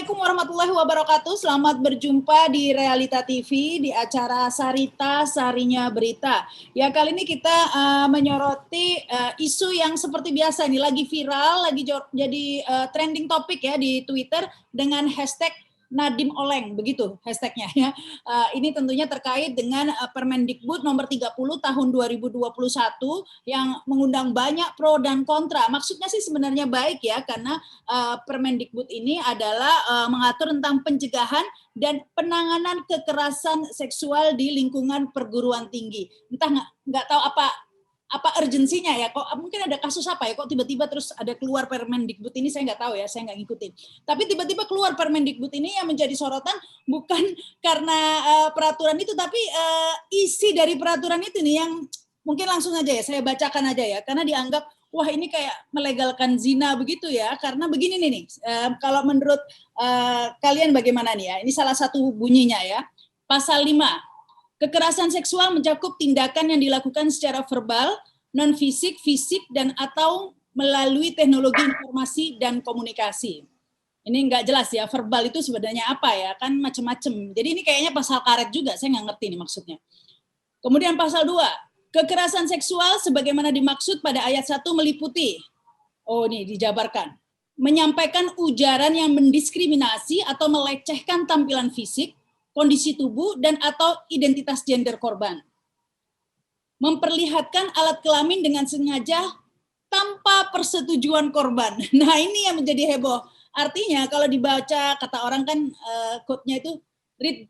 Assalamualaikum warahmatullahi wabarakatuh. Selamat berjumpa di Realita TV di acara Sarita Sarinya Berita. Ya, kali ini kita menyoroti isu yang seperti biasa nih, lagi viral, lagi jadi trending topik ya di Twitter dengan hashtag Nadiem Oleng, begitu hashtagnya ya. Ini tentunya terkait dengan Permendikbud nomor 30 tahun 2021 yang mengundang banyak pro dan kontra. Maksudnya sih sebenarnya baik ya, karena Permendikbud ini adalah mengatur tentang pencegahan dan penanganan kekerasan seksual di lingkungan perguruan tinggi. Entah nggak tahu apa urgensinya ya, kok mungkin ada kasus apa ya, kok tiba-tiba terus ada keluar Permendikbud ini, saya nggak tahu ya, saya nggak ngikutin. Tapi tiba-tiba keluar Permendikbud ini yang menjadi sorotan bukan karena peraturan itu, tapi isi dari peraturan itu nih yang mungkin langsung aja ya, saya bacakan aja ya, karena dianggap, wah ini kayak melegalkan zina begitu ya, karena begini nih, kalau menurut kalian bagaimana nih ya, ini salah satu bunyinya ya, pasal 5. Kekerasan seksual mencakup tindakan yang dilakukan secara verbal, non-fisik, fisik, dan atau melalui teknologi informasi dan komunikasi. Ini nggak jelas ya, verbal itu sebenarnya apa ya, kan macam-macam. Jadi ini kayaknya pasal karet juga, saya nggak ngerti nih maksudnya. Kemudian pasal 2, kekerasan seksual sebagaimana dimaksud pada ayat 1 meliputi, oh ini dijabarkan, menyampaikan ujaran yang mendiskriminasi atau melecehkan tampilan fisik, kondisi tubuh, dan atau identitas gender korban. Memperlihatkan alat kelamin dengan sengaja tanpa persetujuan korban. Nah ini yang menjadi heboh. Artinya kalau dibaca, kata orang kan quote-nya itu read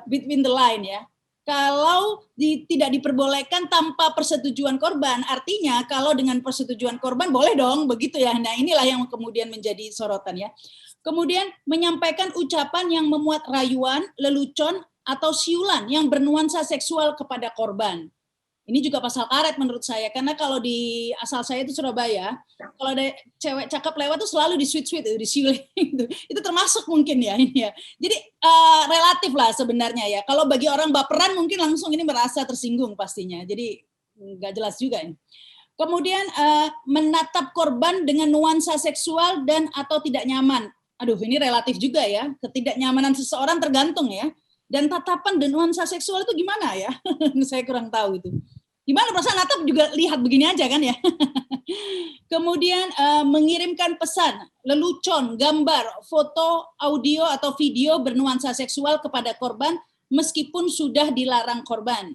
between the line ya. Kalau tidak diperbolehkan tanpa persetujuan korban, artinya kalau dengan persetujuan korban boleh dong, begitu ya. Nah inilah yang kemudian menjadi sorotan ya. Kemudian menyampaikan ucapan yang memuat rayuan, lelucon, atau siulan yang bernuansa seksual kepada korban. Ini juga pasal karet menurut saya, karena kalau di asal saya itu Surabaya, kalau ada cewek cakep lewat tuh selalu di-sweet-sweet, disiuling. Itu termasuk mungkin ya ini ya. Jadi relatif lah sebenarnya ya. Kalau bagi orang baperan mungkin langsung ini merasa tersinggung pastinya. Jadi nggak jelas juga ini. Kemudian menatap korban dengan nuansa seksual dan atau tidak nyaman. Aduh, ini relatif juga ya. Ketidaknyamanan seseorang tergantung ya. Dan tatapan dan nuansa seksual itu gimana ya? Saya kurang tahu itu. Gimana perasaan natap juga lihat begini aja kan ya. Kemudian mengirimkan pesan, lelucon, gambar, foto, audio atau video bernuansa seksual kepada korban meskipun sudah dilarang korban.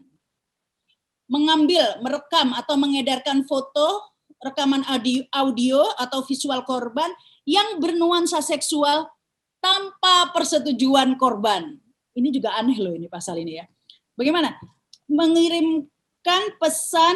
Mengambil, merekam atau mengedarkan foto, rekaman audio atau visual korban yang bernuansa seksual tanpa persetujuan korban. Ini juga aneh loh ini pasal ini ya. Bagaimana? Mengirimkan pesan,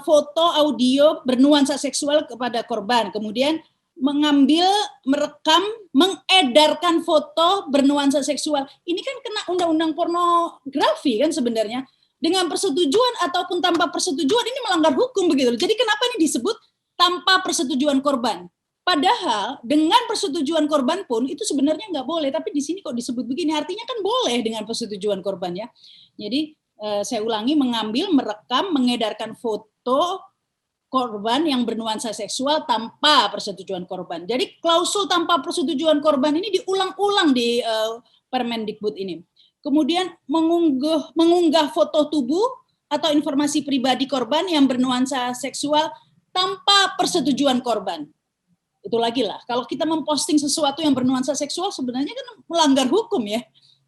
foto, audio bernuansa seksual kepada korban. Kemudian mengambil, merekam, mengedarkan foto bernuansa seksual. Ini kan kena undang-undang pornografi kan sebenarnya. Dengan persetujuan ataupun tanpa persetujuan ini melanggar hukum begitu. Jadi kenapa ini disebut tanpa persetujuan korban? Padahal dengan persetujuan korban pun itu sebenarnya nggak boleh, tapi di sini kok disebut begini, artinya kan boleh dengan persetujuan korban ya. Jadi saya ulangi, mengambil, merekam, mengedarkan foto korban yang bernuansa seksual tanpa persetujuan korban. Jadi klausul tanpa persetujuan korban ini diulang-ulang di Permendikbud ini. Kemudian mengunggah foto tubuh atau informasi pribadi korban yang bernuansa seksual tanpa persetujuan korban. Itu lagi lah, kalau kita memposting sesuatu yang bernuansa seksual sebenarnya kan melanggar hukum ya.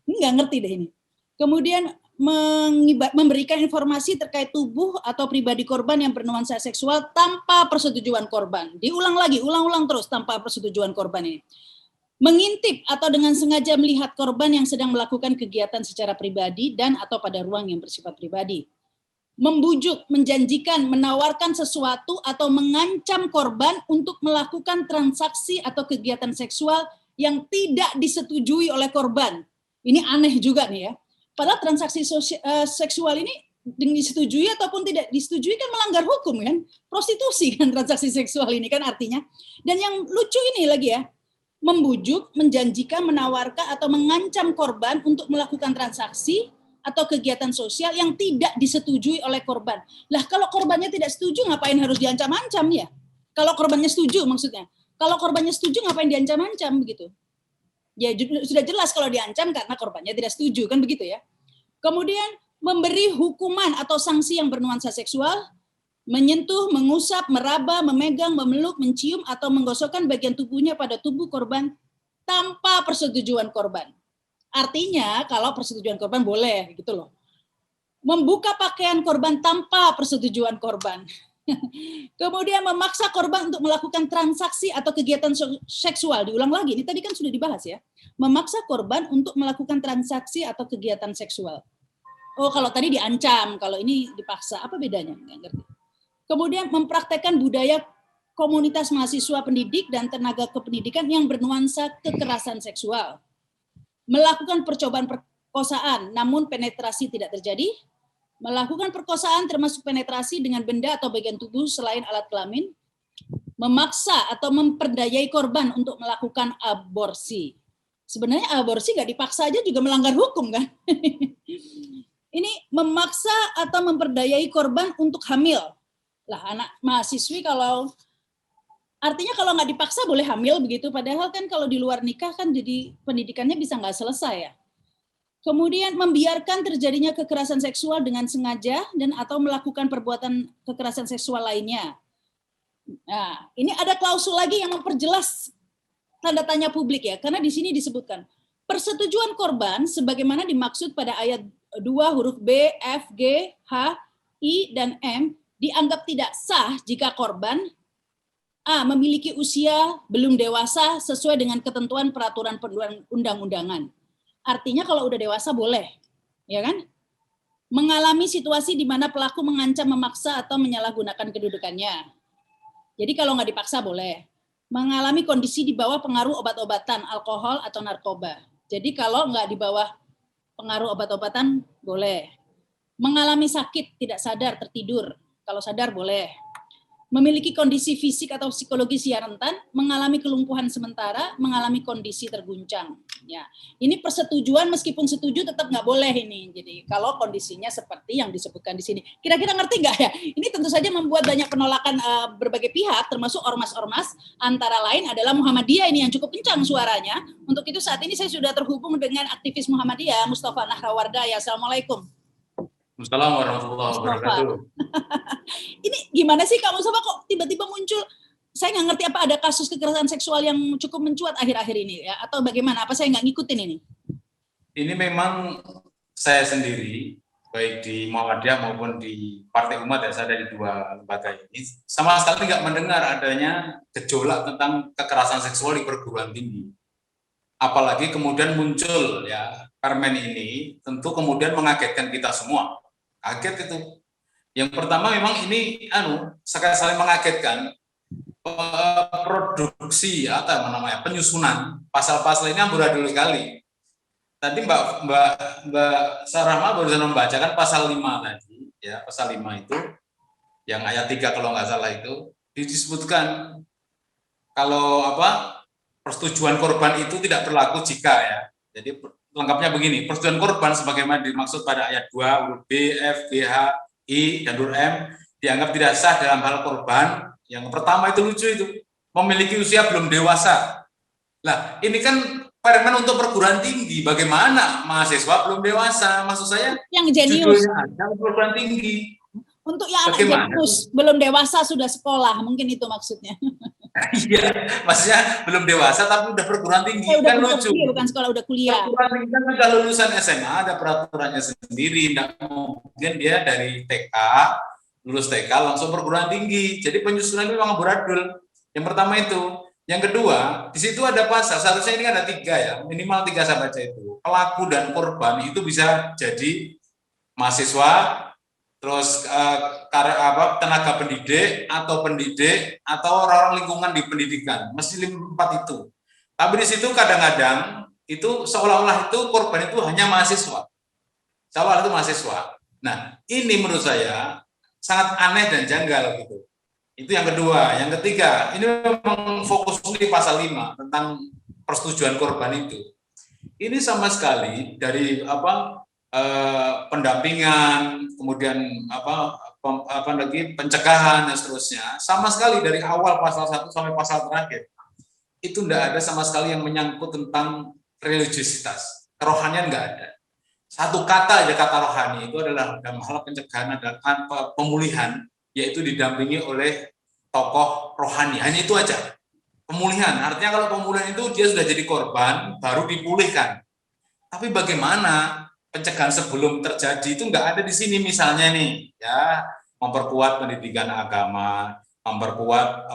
Ini nggak ngerti deh ini. Kemudian memberikan informasi terkait tubuh atau pribadi korban yang bernuansa seksual tanpa persetujuan korban. Diulang lagi, ulang-ulang terus tanpa persetujuan korban ini. Mengintip atau dengan sengaja melihat korban yang sedang melakukan kegiatan secara pribadi dan atau pada ruang yang bersifat pribadi. Membujuk, menjanjikan, menawarkan sesuatu atau mengancam korban untuk melakukan transaksi atau kegiatan seksual yang tidak disetujui oleh korban. Ini aneh juga nih ya. Padahal transaksi seksual ini disetujui ataupun tidak disetujui kan melanggar hukum kan. Prostitusi kan transaksi seksual ini kan artinya. Dan yang lucu ini lagi ya, membujuk, menjanjikan, menawarkan atau mengancam korban untuk melakukan transaksi atau kegiatan sosial yang tidak disetujui oleh korban. Lah kalau korbannya tidak setuju ngapain harus diancam-ancam ya? Kalau korbannya setuju maksudnya. Kalau korbannya setuju ngapain diancam-ancam begitu? Ya sudah jelas kalau diancam karena korbannya tidak setuju, kan begitu ya. Kemudian memberi hukuman atau sanksi yang bernuansa seksual, menyentuh, mengusap, meraba, memegang, memeluk, mencium, atau menggosokkan bagian tubuhnya pada tubuh korban tanpa persetujuan korban. Artinya kalau persetujuan korban boleh gitu loh. Membuka pakaian korban tanpa persetujuan korban. Kemudian memaksa korban untuk melakukan transaksi atau kegiatan seksual. Diulang lagi, ini tadi kan sudah dibahas ya. Memaksa korban untuk melakukan transaksi atau kegiatan seksual. Oh, kalau tadi diancam, kalau ini dipaksa, apa bedanya? Nggak ngerti. Kemudian mempraktekkan budaya komunitas mahasiswa pendidik dan tenaga kependidikan yang bernuansa kekerasan seksual. Melakukan percobaan perkosaan, namun penetrasi tidak terjadi. Melakukan perkosaan termasuk penetrasi dengan benda atau bagian tubuh selain alat kelamin. Memaksa atau memperdayai korban untuk melakukan aborsi. Sebenarnya aborsi nggak dipaksa aja juga melanggar hukum kan? Ini memaksa atau memperdayai korban untuk hamil. Lah anak mahasiswi kalau artinya kalau nggak dipaksa boleh hamil begitu, padahal kan kalau di luar nikah kan jadi pendidikannya bisa nggak selesai ya. Kemudian membiarkan terjadinya kekerasan seksual dengan sengaja dan atau melakukan perbuatan kekerasan seksual lainnya. Nah, ini ada klausul lagi yang memperjelas tanda tanya publik ya, karena di sini disebutkan persetujuan korban sebagaimana dimaksud pada ayat 2 huruf B, F, G, H, I, dan M dianggap tidak sah jika korban A. memiliki usia belum dewasa sesuai dengan ketentuan peraturan undang-undangan. Artinya kalau udah dewasa boleh, ya kan? Mengalami situasi di mana pelaku mengancam, memaksa, atau menyalahgunakan kedudukannya. Jadi kalau nggak dipaksa boleh. Mengalami kondisi di bawah pengaruh obat-obatan, alkohol, atau narkoba. Jadi kalau nggak di bawah pengaruh obat-obatan boleh. Mengalami sakit, tidak sadar, tertidur. Kalau sadar boleh. Memiliki kondisi fisik atau psikologis yang rentan, mengalami kelumpuhan sementara, mengalami kondisi terguncang. Ya, ini persetujuan meskipun setuju tetap nggak boleh ini. Jadi kalau kondisinya seperti yang disebutkan di sini, kira-kira ngerti nggak ya? Ini tentu saja membuat banyak penolakan berbagai pihak, termasuk ormas-ormas. Antara lain adalah Muhammadiyah ini yang cukup kencang suaranya. Untuk itu saat ini saya sudah terhubung dengan aktivis Muhammadiyah, Mustafa Nahrawarda. Ya, assalamualaikum. Assalamualaikum warahmatullahi wabarakatuh. Ini gimana sih Kak Mustafa kok tiba-tiba muncul? Saya nggak ngerti apa ada kasus kekerasan seksual yang cukup mencuat akhir-akhir ini ya, atau bagaimana? Apa saya nggak ngikutin ini? Ini memang saya sendiri, baik di Muhammadiyah maupun di Partai Umat, ya, saya ada di dua lembaga ini, sama sekali nggak mendengar adanya gejolak tentang kekerasan seksual di perguruan tinggi. Apalagi kemudian muncul ya Permen ini, tentu kemudian mengagetkan kita semua. Kaget itu. Yang pertama memang ini saling mengagetkan, produksi atau namanya penyusunan pasal-pasal ini amburadul sekali. Tadi Mbak Sarahma barusan membacakan pasal 5 tadi, ya, pasal 5 itu yang ayat 3 kalau nggak salah itu disebutkan kalau persetujuan korban itu tidak berlaku jika, ya. Jadi lengkapnya begini, persetujuan korban sebagaimana dimaksud pada ayat 2 huruf B, F, G, H, I, dan huruf M dianggap tidak sah dalam hal korban. Yang pertama itu lucu itu, memiliki usia belum dewasa. Nah, ini kan permen untuk perguruan tinggi, bagaimana mahasiswa belum dewasa? Maksud saya yang jenius ada perguruan tinggi. Untuk yang anak jenius belum dewasa sudah sekolah, mungkin itu maksudnya. Iya, maksudnya belum dewasa tapi udah perguruan tinggi, kan lucu. Bukan sekolah, udah kuliah. Perguruan tinggi kan udah lulusan SMA, ada peraturannya sendiri. Tidak mungkin dia dari TK, lulus TK langsung perguruan tinggi. Jadi penyusunan memang amburadul. Yang pertama itu. Yang kedua, di situ ada pasal, seharusnya ini kan ada 3 ya, minimal 3 saya baca itu. Pelaku dan korban itu bisa jadi mahasiswa, terus tenaga pendidik atau orang lingkungan di pendidikan, mesti 4 itu. Tapi di situ kadang-kadang itu seolah-olah itu korban itu hanya mahasiswa, seolah-olah itu mahasiswa. Nah, ini menurut saya sangat aneh dan janggal gitu. Itu yang kedua. Yang ketiga, ini memang fokus di pasal 5 tentang persetujuan korban itu. Ini sama sekali dari pendampingan, kemudian pencegahan dan seterusnya, sama sekali dari awal pasal 1 sampai pasal terakhir itu tidak ada sama sekali yang menyangkut tentang religiositas, kerohanian nggak ada. Satu kata aja, kata rohani itu adalah dalam hal pencegahan adalah pemulihan, yaitu didampingi oleh tokoh rohani. Hanya itu aja. Pemulihan, artinya kalau pemulihan itu dia sudah jadi korban, baru dipulihkan. Tapi bagaimana pencegahan sebelum terjadi itu nggak ada di sini, misalnya nih, ya memperkuat pendidikan agama, memperkuat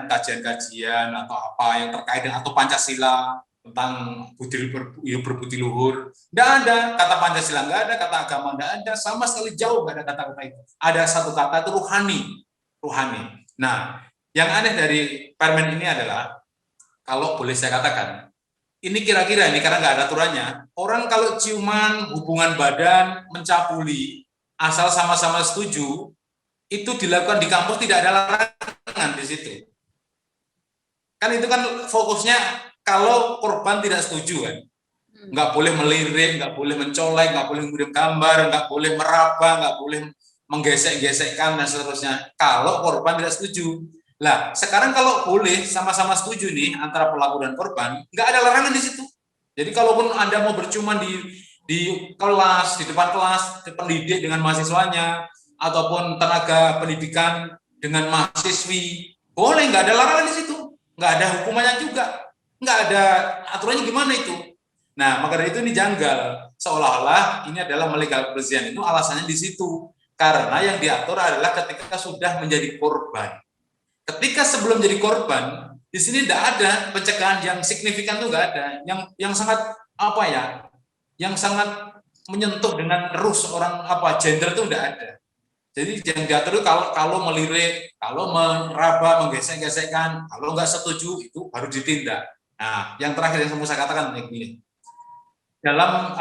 kajian-kajian atau apa yang terkait dengan atau Pancasila tentang berbudi luhur. Nggak ada kata Pancasila, nggak ada kata agama, nggak ada, sama sekali jauh nggak ada kata-kata itu. Ada satu kata itu ruhani. Nah, yang aneh dari permen ini adalah, kalau boleh saya katakan, ini kira-kira ini karena nggak ada aturannya, orang kalau ciuman, hubungan badan, mencapuli, asal sama-sama setuju, itu dilakukan di kampus, tidak ada larangan di situ. Kan itu kan fokusnya kalau korban tidak setuju kan. Nggak boleh melirik, nggak boleh mencolek, nggak boleh mengirim gambar, nggak boleh meraba, nggak boleh menggesek-gesekkan dan seterusnya. Kalau korban tidak setuju. Lah, sekarang kalau boleh sama-sama setuju nih antara pelaku dan korban, nggak ada larangan di situ. Jadi kalaupun Anda mau berciuman di kelas, di depan kelas, pendidik dengan mahasiswanya, ataupun tenaga pendidikan dengan mahasiswi, boleh, nggak ada larangan di situ. Nggak ada hukumannya juga. Nggak ada aturannya gimana itu. Nah, maka dari itu ini janggal. Seolah-olah ini adalah melegal pelecehan, itu alasannya di situ. Karena yang diatur adalah ketika sudah menjadi korban. Ketika sebelum jadi korban, di sini tidak ada pencegahan yang signifikan, tuh nggak ada. Yang sangat yang sangat menyentuh dengan terus orang gender tuh nggak ada. Jadi yang diatur itu kalau melirik, kalau meraba, menggesek-gesekkan, kalau nggak setuju itu baru ditindak. Nah, yang terakhir yang saya katakan ini, dalam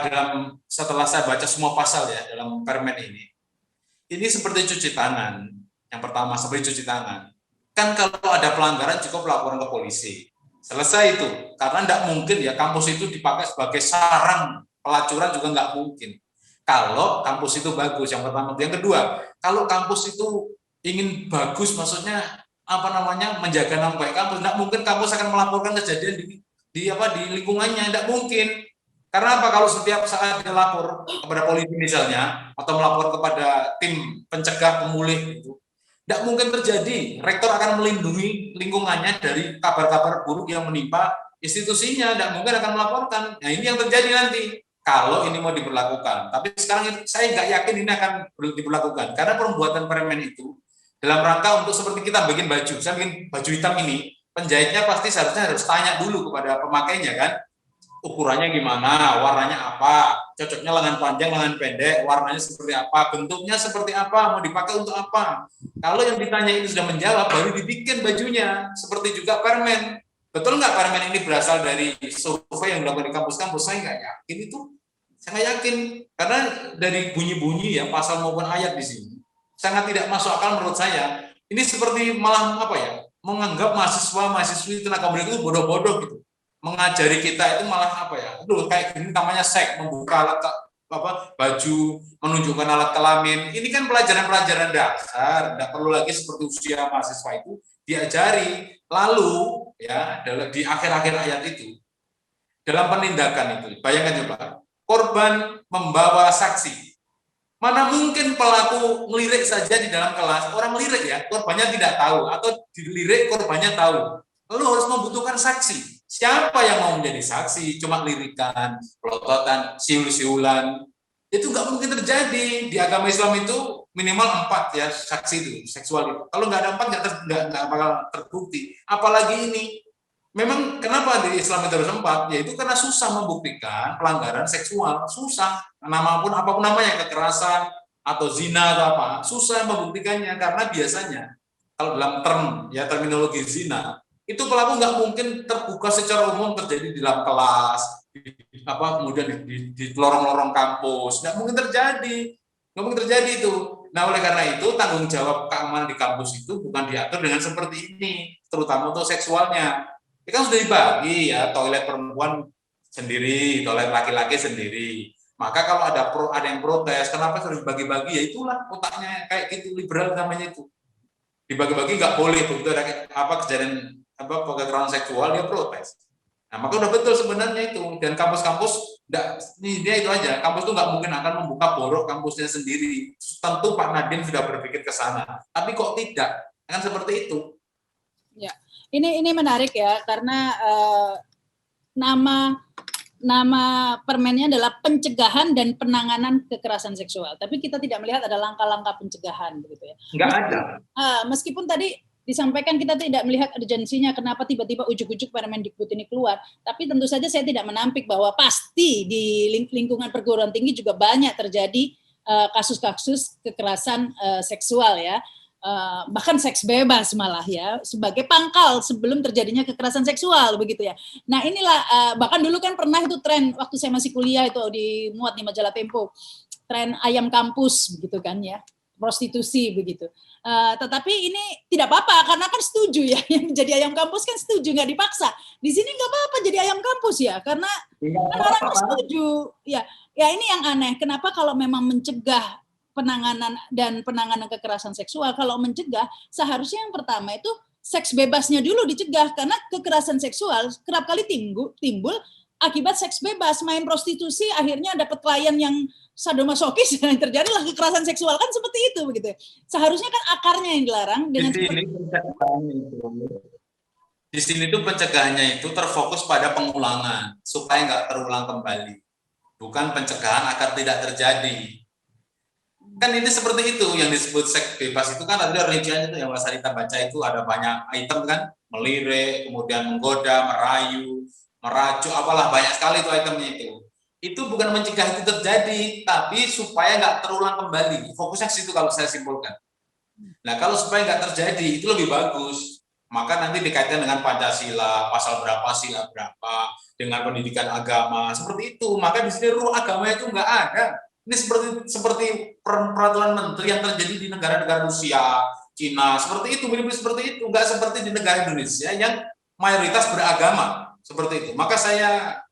dalam setelah saya baca semua pasal ya dalam permen ini seperti cuci tangan. Yang pertama seperti cuci tangan. Kan kalau ada pelanggaran cukup laporan ke polisi. Selesai itu, karena tidak mungkin ya kampus itu dipakai sebagai sarang pelacuran, juga nggak mungkin. Kalau kampus itu bagus, yang pertama. Yang kedua, kalau kampus itu ingin bagus, maksudnya menjaga nama baik kampus, tidak mungkin kampus akan melaporkan kejadian di lingkungannya, tidak mungkin. Karena apa? Kalau setiap saat dia lapor kepada polisi misalnya, atau melapor kepada tim pencegah pemulih itu, tidak mungkin terjadi. Rektor akan melindungi lingkungannya dari kabar-kabar buruk yang menimpa institusinya, tidak mungkin akan melaporkan. Nah, ini yang terjadi nanti kalau ini mau diberlakukan. Tapi sekarang saya nggak yakin ini akan diberlakukan, karena pembuatan permen itu dalam rangka untuk seperti kita bikin baju. Saya bikin baju hitam ini, penjahitnya pasti seharusnya harus tanya dulu kepada pemakainya kan, ukurannya gimana, warnanya apa, cocoknya lengan panjang, lengan pendek, warnanya seperti apa, bentuknya seperti apa, mau dipakai untuk apa. Kalau yang ditanya ini sudah menjawab, baru dibikin bajunya. Seperti juga permen. Betul nggak permen ini berasal dari survei yang dilakukan di kampus-kampus? Saya nggak yakin itu. Saya nggak yakin. Karena dari bunyi-bunyi ya, pasal maupun ayat di sini, sangat tidak masuk akal menurut saya. Ini seperti malah menganggap mahasiswa-mahasiswi tenaga pendidik itu bodoh-bodoh gitu. Mengajari kita itu malah kayak gini namanya seks, membuka alat baju, menunjukkan alat kelamin. Ini kan pelajaran-pelajaran dasar, tidak perlu lagi seperti usia mahasiswa itu diajari. Lalu ya di akhir-akhir ayat itu, dalam penindakan itu, bayangkan coba, korban membawa saksi. Mana mungkin pelaku melirik saja di dalam kelas, orang melirik ya, korbannya tidak tahu, atau dilirik korbannya tahu. Lalu harus membutuhkan saksi. Siapa yang mau menjadi saksi? Cuma lirikan, pelototan, siul-siulan. Itu nggak mungkin terjadi. Di agama Islam itu minimal 4 ya saksi itu, seksual itu. Kalau nggak ada 4 nggak bakal terbukti. Apalagi ini. Memang kenapa di Islam itu harus 4? Yaitu karena susah membuktikan pelanggaran seksual. Susah. Apapun namanya, kekerasan atau zina atau apa, susah membuktikannya. Karena biasanya kalau dalam terminologi zina, itu pelaku nggak mungkin terbuka secara umum terjadi di dalam kelas, kemudian di lorong-lorong kampus, nggak mungkin terjadi itu. Nah, oleh karena itu tanggung jawab keamanan di kampus itu bukan diatur dengan seperti ini, terutama untuk seksualnya. Ini kan sudah dibagi ya, toilet perempuan sendiri, toilet laki-laki sendiri. Maka kalau ada yang protes, kenapa harus dibagi-bagi? Ya itulah otaknya kayak gitu, liberal namanya itu. Dibagi-bagi nggak boleh, begitu ada kejadian kekerasan seksual dia protes. Nah, maka udah betul sebenarnya itu. Dan kampus-kampus, dia itu aja, kampus itu nggak mungkin akan membuka borok kampusnya sendiri. Tentu Pak Nadiem sudah berpikir ke sana. Tapi kok tidak? Kan seperti itu. Ya, ini menarik ya, karena nama permennya adalah pencegahan dan penanganan kekerasan seksual. Tapi kita tidak melihat ada langkah-langkah pencegahan, begitu ya. Nggak ada. Meskipun tadi disampaikan kita tidak melihat urgensinya kenapa tiba-tiba ujuk-ujuk Permendikbud ini keluar. Tapi tentu saja saya tidak menampik bahwa pasti di lingkungan perguruan tinggi juga banyak terjadi kasus-kasus kekerasan seksual ya. Bahkan seks bebas malah ya, sebagai pangkal sebelum terjadinya kekerasan seksual begitu ya. Nah inilah bahkan dulu kan pernah itu tren waktu saya masih kuliah itu dimuat di majalah Tempo, tren ayam kampus begitu kan ya, prostitusi begitu. Tetapi ini tidak apa-apa karena kan setuju ya, yang menjadi ayam kampus kan setuju, nggak dipaksa. Di sini nggak apa-apa jadi ayam kampus ya, karena orang setuju. Ya ini yang aneh. Kenapa kalau memang mencegah penanganan kekerasan seksual, kalau mencegah seharusnya yang pertama itu seks bebasnya dulu dicegah, karena kekerasan seksual kerap kali timbul akibat seks bebas, main prostitusi akhirnya dapat klien yang sadomasokis dan terjadilah kekerasan seksual, kan seperti itu begitu. Seharusnya kan akarnya yang dilarang dengan di sini tuh pencegahannya itu terfokus pada pengulangan supaya nggak terulang kembali, bukan pencegahan agar tidak terjadi. Kan ini seperti itu yang disebut seks bebas itu kan ada rinciannya itu yang Mas Sarita baca itu ada banyak item kan, melirik, kemudian menggoda, merayu, merajuk, apalah banyak sekali itu itemnya itu. Itu bukan mencegah itu terjadi, tapi supaya nggak terulang kembali. Fokusnya ke situ kalau saya simpulkan. Nah, kalau supaya nggak terjadi, itu lebih bagus. Maka nanti dikaitkan dengan Pancasila, pasal berapa, sila berapa, dengan pendidikan agama, seperti itu. Maka di sini ruang agama itu nggak ada. Ini seperti peraturan menteri yang terjadi di negara-negara Rusia, Cina, seperti itu, mirip seperti itu. Nggak seperti di negara Indonesia yang mayoritas beragama, seperti itu. Maka saya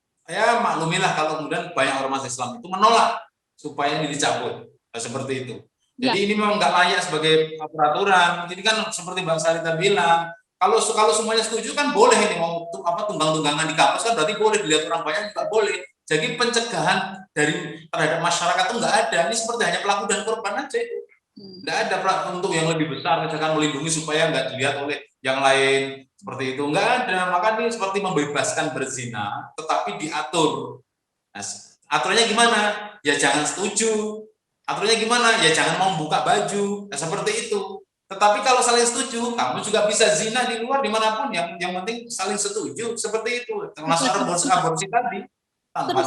maklumilah kalau kemudian banyak ormas Islam itu menolak supaya ini dicabut seperti itu. Jadi ini memang nggak layak sebagai peraturan. Jadi kan seperti Mbak Sarita bilang, kalau semuanya setuju kan boleh ini mau tunggang-tunggangan di kampus kan berarti boleh dilihat orang banyak juga boleh. Jadi pencegahan terhadap masyarakat itu nggak ada. Ini seperti hanya pelaku dan korban aja itu. Nggak ada untuk yang lebih besar, misalkan melindungi supaya nggak dilihat oleh yang lain seperti itu, nggak ada. Maka ini seperti membebaskan berzina, tetapi diatur. Nah, aturannya gimana? Ya jangan setuju. Aturannya gimana? Ya jangan mau buka baju. Nah, seperti itu. Tetapi kalau saling setuju, kamu juga bisa zina di luar dimanapun. Yang penting saling setuju. Seperti itu. Termasuk aborsi tadi. Tanpa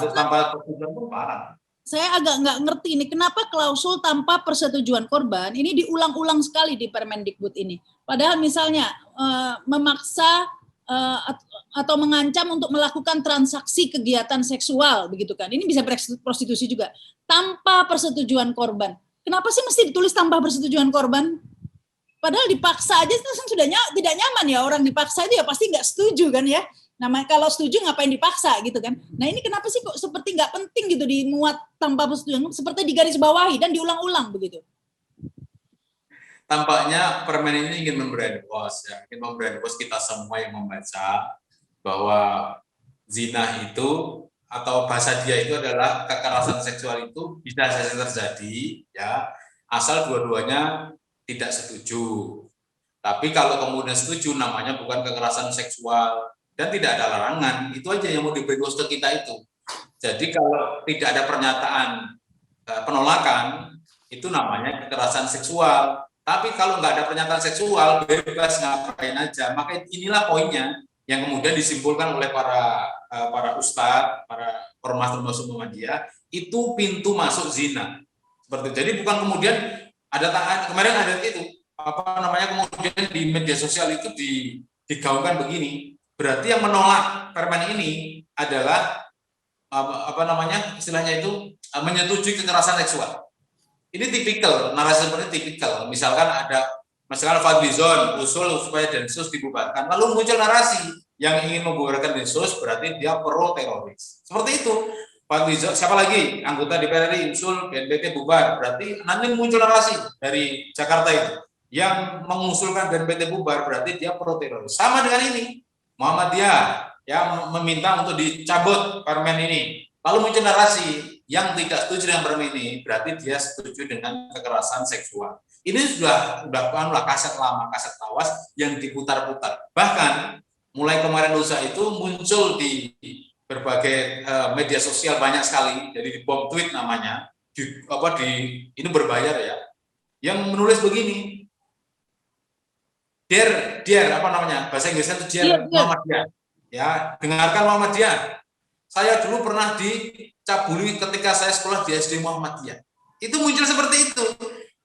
persetujuan pun parah. Saya agak nggak ngerti ini kenapa klausul tanpa persetujuan korban ini diulang-ulang sekali di Permendikbud ini. Padahal misalnya memaksa atau mengancam untuk melakukan transaksi kegiatan seksual begitu kan. Ini bisa prostitusi juga tanpa persetujuan korban. Kenapa sih mesti ditulis tanpa persetujuan korban? Padahal dipaksa aja itu sudah tidak nyaman ya, orang dipaksa itu ya pasti nggak setuju kan ya. Nah, kalau setuju ngapain dipaksa gitu kan? Nah, ini kenapa sih kok seperti nggak penting gitu dimuat tanpa persetujuan, seperti digarisbawahi dan diulang-ulang begitu? Tampaknya permen ini ingin membrainwash ya, ingin membrainwash kita semua yang membaca bahwa zina itu atau bahasa dia itu adalah kekerasan seksual itu bisa saja terjadi ya, asal dua-duanya tidak setuju. Tapi kalau kemudian setuju namanya bukan kekerasan seksual. Dan tidak ada larangan, itu aja yang mau di-brainwash ke kita itu. Jadi kalau tidak ada pernyataan penolakan, itu namanya kekerasan seksual. Tapi kalau nggak ada pernyataan seksual, bebas ngapain aja. Maka inilah poinnya yang kemudian disimpulkan oleh para ustadz, para ormas termasuk Muhammadiyah, itu pintu masuk zina. Seperti itu. Jadi bukan kemudian kemarin ada itu kemudian di media sosial itu digaungkan begini. Berarti yang menolak permen ini adalah istilahnya itu menyetujui kekerasan seksual. Ini tipikal, narasi seperti tipikal. Misalkan Fadlizon usul supaya Densus dibubarkan, lalu muncul narasi yang ingin membubarkan Densus berarti dia pro teroris. Seperti itu. Fadlizon, siapa lagi anggota DPR RI usul BNPT bubar, berarti nanti muncul narasi dari Jakarta itu yang mengusulkan BNPT bubar berarti dia pro teroris. Sama dengan ini. Muhammadiyah ya meminta untuk dicabut permen ini. Lalu muncul narasi yang tidak setuju dengan permen ini berarti dia setuju dengan kekerasan seksual. Ini sudah kaset lama, kaset lawas yang diputar-putar. Bahkan mulai kemarin lusa itu muncul di berbagai media sosial banyak sekali, jadi di bom tweet namanya, ini berbayar ya, yang menulis begini, dear apa namanya, bahasa Inggrisnya itu dear Muhammadiyah, ya, dengarkan Muhammadiyah, saya dulu pernah dicabuli ketika saya sekolah di SD Muhammadiyah, itu muncul seperti itu,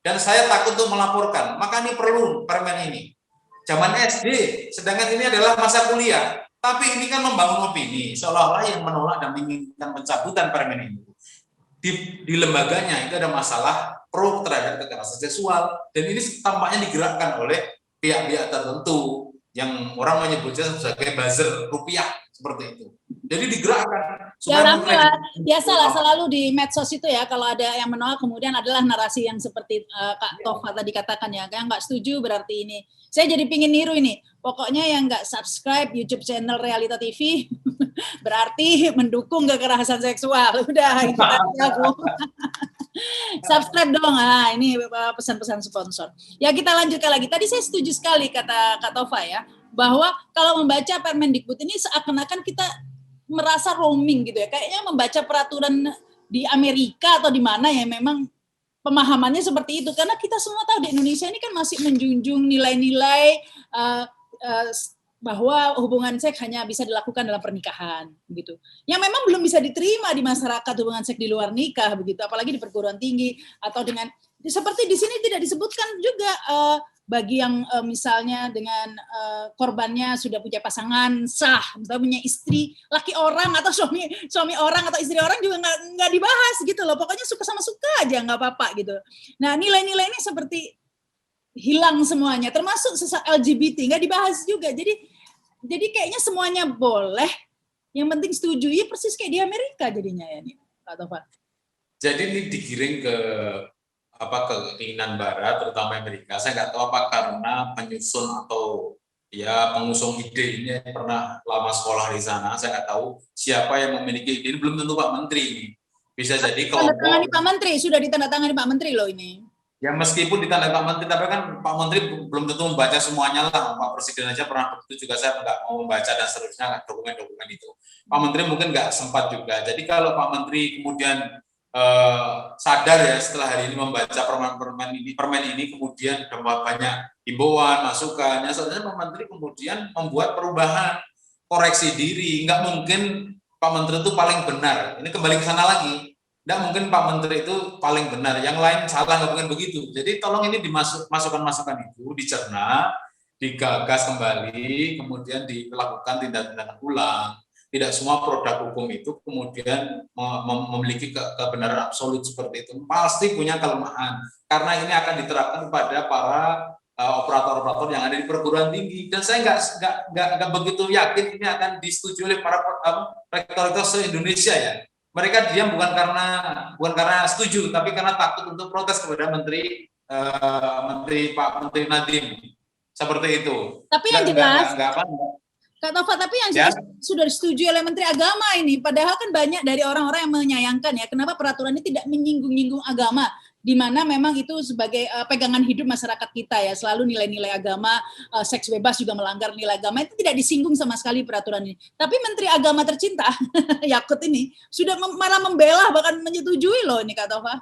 dan saya takut untuk melaporkan, maka ini perlu permen ini, zaman SD, sedangkan ini adalah masa kuliah, tapi ini kan membangun opini, seolah-olah yang menolak dan menginginkan pencabutan permen ini. Di lembaganya itu ada masalah pro terhadap kekerasan seksual, dan ini tampaknya digerakkan oleh pihak-pihak tertentu yang orang menyebutnya sebagai buzzer rupiah seperti itu. Jadi digerakkan. Ya biasalah selalu di medsos itu ya, kalau ada yang menolak kemudian adalah narasi yang seperti Kak Tova tadi katakan ya, yang nggak setuju berarti ini. Saya jadi pingin niru ini. Pokoknya yang nggak subscribe YouTube channel Realita TV berarti mendukung kekerasan seksual. Udah itu aja Bu. Subscribe dong. Nah, ini pesan-pesan sponsor. Ya kita lanjutkan lagi. Tadi saya setuju sekali kata Kak Tova ya, bahwa kalau membaca Permendikbud ini seakan-akan kita merasa roaming gitu ya. Kayaknya membaca peraturan di Amerika atau di mana ya memang pemahamannya seperti itu, karena kita semua tahu di Indonesia ini kan masih menjunjung nilai-nilai bahwa hubungan seks hanya bisa dilakukan dalam pernikahan gitu. Yang memang belum bisa diterima di masyarakat hubungan seks di luar nikah begitu, apalagi di perguruan tinggi atau dengan seperti di sini tidak disebutkan juga bagi yang misalnya dengan korbannya sudah punya pasangan sah, misalnya punya istri laki orang atau suami orang atau istri orang juga nggak dibahas gitu loh. Pokoknya suka sama suka aja nggak apa-apa gitu. Nah nilai-nilai ini seperti hilang semuanya, termasuk LGBT nggak dibahas juga. Jadi kayaknya semuanya boleh, yang penting setuju. Ya persis kayak di Amerika jadinya ya nih, Pak Tova. Jadi ini digiring ke keinginan Barat, terutama Amerika. Saya nggak tahu apa karena penyusun atau ya pengusung ide ini pernah lama sekolah di sana. Saya nggak tahu siapa yang memiliki ide ini. Belum tentu Pak Menteri ini. Bisa jadi kelompok. Ditandatangani Pak Menteri, sudah ditandatangani Pak Menteri loh ini. Ya meskipun ditanda Pak Menteri, tapi kan Pak Menteri belum tentu membaca semuanya lah. Pak Presiden aja pernah begitu juga, saya nggak mau membaca dan seterusnya dokumen-dokumen itu. Pak Menteri mungkin nggak sempat juga. Jadi kalau Pak Menteri kemudian sadar ya setelah hari ini membaca permen ini kemudian banyak himbauan, masukan, sebenarnya Pak Menteri kemudian membuat perubahan, koreksi diri. Nggak mungkin Pak Menteri itu paling benar. Ini kembali ke sana lagi. Nggak mungkin Pak Menteri itu paling benar, yang lain salah, nggak mungkin begitu. Jadi tolong ini masukan-masukan itu dicerna, digagas kembali, kemudian dilakukan tindak-tindakan ulang. Tidak semua produk hukum itu kemudian memiliki kebenaran absolut seperti itu. Pasti punya kelemahan, karena ini akan diterapkan kepada para operator-operator yang ada di perguruan tinggi. Dan saya nggak begitu yakin ini akan disetujui oleh para rektor-rektor se-Indonesia ya. Mereka diam bukan karena setuju, tapi karena takut untuk protes kepada Pak Menteri Nadiem seperti itu. Tapi yang jelas, Kak Tova, tapi yang jelas sudah disetujui oleh Menteri Agama ini. Padahal kan banyak dari orang-orang yang menyayangkan ya, kenapa peraturan ini tidak menyinggung-nyinggung agama, di mana memang itu sebagai pegangan hidup masyarakat kita ya, selalu nilai-nilai agama, seks bebas juga melanggar nilai agama, itu tidak disinggung sama sekali peraturan ini. Tapi Menteri Agama tercinta, Yakut ini, sudah malah membela, bahkan menyetujui loh ini Kak Tova.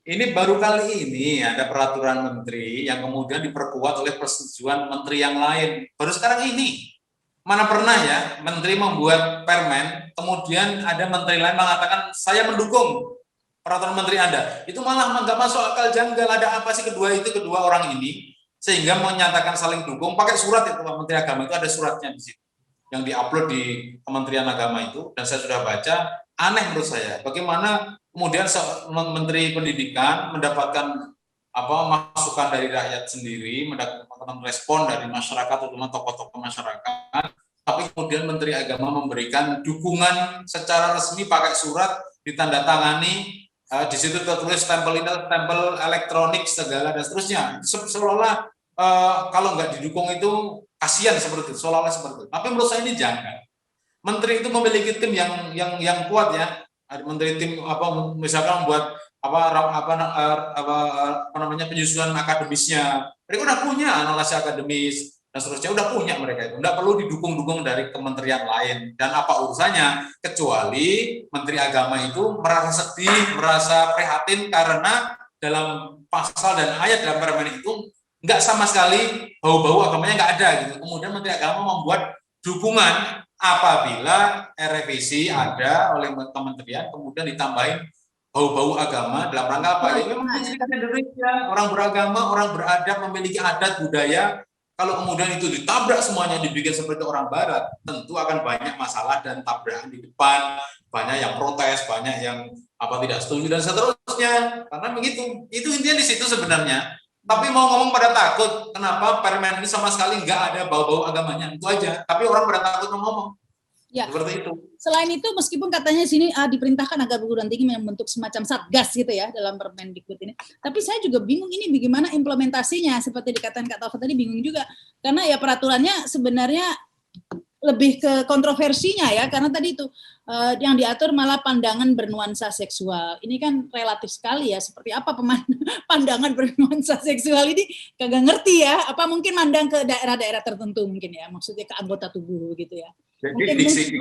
Ini baru kali ini ada peraturan menteri yang kemudian diperkuat oleh persetujuan menteri yang lain. Baru sekarang ini. Mana pernah ya menteri membuat permen, kemudian ada menteri lain mengatakan saya mendukung peraturan menteri Anda. Itu malah nggak masuk akal, janggal. Ada apa sih kedua orang ini sehingga menyatakan saling dukung pakai surat itu Pak Menteri Agama, itu ada suratnya di situ yang diupload di Kementerian Agama itu, dan saya sudah baca. Aneh menurut saya, bagaimana kemudian Menteri Pendidikan mendapatkan masukan dari rakyat sendiri, mendapatkan respon dari masyarakat, terutama tokoh-tokoh masyarakat, tapi kemudian Menteri Agama memberikan dukungan secara resmi pakai surat, ditandatangani, di situ tertulis stempel elektronik segala dan seterusnya. Seolah-olah kalau nggak didukung itu kasihan seperti itu, seolah-olah seperti itu. Tapi menurut saya ini janggal. Menteri itu memiliki tim yang kuat ya. Ada menteri tim apa misalkan buat apa namanya penyusunan akademisnya. Mereka udah punya analisis akademis dan seterusnya, udah punya mereka itu. Nggak perlu didukung-dukung dari kementerian lain. Dan apa urusannya? Kecuali Menteri Agama itu merasa sedih, merasa prihatin karena dalam pasal dan ayat dalam permen itu nggak sama sekali bau-bau agamanya nggak ada gitu. Kemudian Menteri Agama membuat dukungan apabila revisi ada oleh kementerian kemudian ditambahin bau-bau agama dalam rangka apa? Ya memang menjadikan Indonesia orang beragama, orang beradab, memiliki adat budaya. Kalau kemudian itu ditabrak semuanya dibikin seperti orang Barat, tentu akan banyak masalah dan tabrakan di depan, banyak yang protes, banyak yang tidak setuju dan seterusnya. Karena begitu, itu intinya di situ sebenarnya. Tapi mau ngomong pada takut, kenapa permen ini sama sekali nggak ada bau-bau agamanya, itu aja. Tapi orang pada takut ngomong. Ya. Seperti itu. Selain itu, meskipun katanya sini diperintahkan agar perguruan tinggi membentuk semacam satgas gitu ya dalam Permendikbud ini, tapi saya juga bingung ini bagaimana implementasinya. Seperti dikatakan Kak Tova tadi, bingung juga karena ya peraturannya sebenarnya lebih ke kontroversinya ya, karena tadi itu yang diatur malah pandangan bernuansa seksual. Ini kan relatif sekali ya, seperti apa pandangan bernuansa seksual ini kagak ngerti ya, apa mungkin mandang ke daerah-daerah tertentu mungkin ya, maksudnya ke anggota tubuh gitu ya. Jadi diksi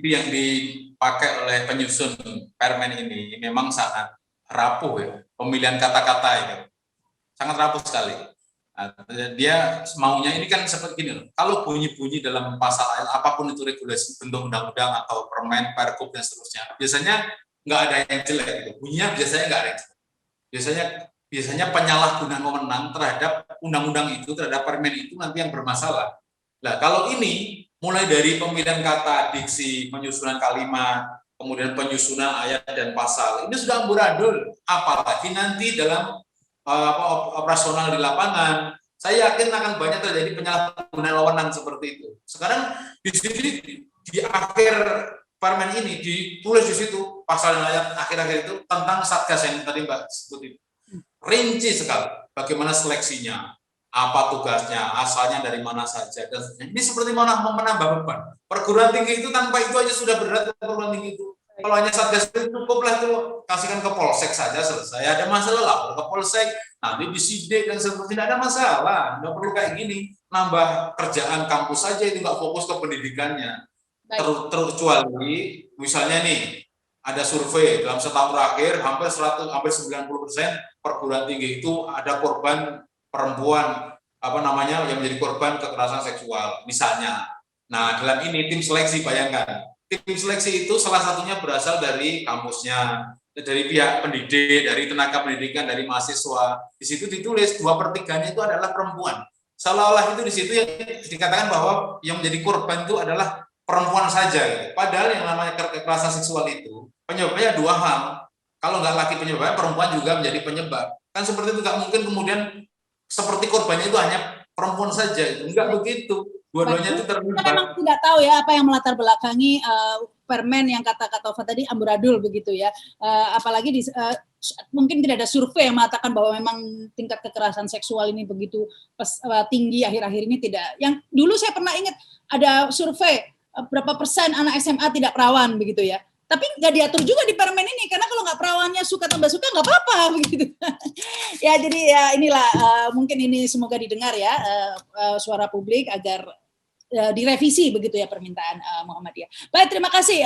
yang dipakai oleh penyusun permen ini memang sangat rapuh ya, pemilihan kata-kata itu sangat rapuh sekali. Dia maunya ini kan seperti gini loh, kalau bunyi-bunyi dalam pasal apapun itu regulasi bentuk undang-undang atau permen, pergub dan seterusnya, biasanya nggak ada yang jelek gitu. Bunyinya biasanya nggak ada yang jelek. Biasanya penyalahgunaan wewenang terhadap undang-undang itu, terhadap permen itu nanti yang bermasalah. Nah, kalau ini mulai dari pemilihan kata, diksi, penyusunan kalimat, kemudian penyusunan ayat dan pasal, ini sudah amburadul. Apalagi nanti dalam operasional di lapangan, saya yakin akan banyak terjadi penyalahgunaan wewenang seperti itu. Sekarang di sini di akhir permen ini ditulis di situ pasal dan ayat akhir-akhir itu tentang satgas yang tadi Mbak sebut itu. Rinci sekali bagaimana seleksinya, apa tugasnya, asalnya dari mana saja, dan ini seperti menambah beban. Perguruan tinggi itu tanpa itu aja sudah berat. Perguruan tinggi itu kalau hanya satgas itu cukuplah tuh, kasihkan ke polsek saja selesai. Ada masalah lapor ke polsek, nanti disidik dan seterusnya, tidak ada masalah. Nggak perlu kayak gini, nambah kerjaan kampus saja itu nggak fokus ke pendidikannya. Terkecuali misalnya nih ada survei dalam setahun terakhir hampir 90% perguruan tinggi itu ada korban perempuan yang menjadi korban kekerasan seksual misalnya. Nah, dalam ini tim seleksi, bayangkan tim seleksi itu salah satunya berasal dari kampusnya, dari pihak pendidik, dari tenaga pendidikan, dari mahasiswa. Di situ ditulis 2/3-nya itu adalah perempuan. Seolah-olah itu di situ yang dikatakan bahwa yang menjadi korban itu adalah perempuan saja. Gitu. Padahal yang namanya kekerasan seksual itu penyebabnya dua hal. Kalau nggak laki penyebabnya, perempuan juga menjadi penyebab. Kan seperti itu, nggak mungkin kemudian seperti korbannya itu hanya perempuan saja. Enggak begitu. Dua-duanya itu terlibat. Kita memang tidak tahu ya apa yang melatar belakangi permen yang kata Kak Tova tadi amburadul begitu ya. Apalagi mungkin tidak ada survei yang mengatakan bahwa memang tingkat kekerasan seksual ini begitu tinggi akhir-akhir ini, tidak. Yang dulu saya pernah ingat ada survei berapa persen anak SMA tidak perawan begitu ya. Tapi nggak diatur juga di permen ini, karena kalau nggak perawannya suka tambah suka nggak apa-apa begitu. Ya jadi ya inilah mungkin ini semoga didengar ya suara publik agar direvisi begitu ya permintaan Muhammadiyah. Baik, terima kasih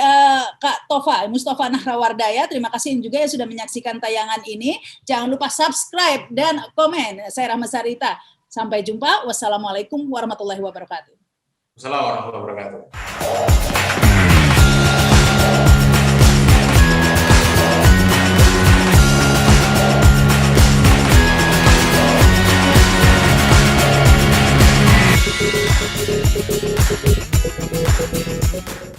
Kak Tova, Mustafa Nahrawardaya. Terima kasih juga yang sudah menyaksikan tayangan ini. Jangan lupa subscribe dan komen. Saya Rahma Sarita. Sampai jumpa. Wassalamualaikum warahmatullahi wabarakatuh. Wassalamualaikum warahmatullahi wabarakatuh.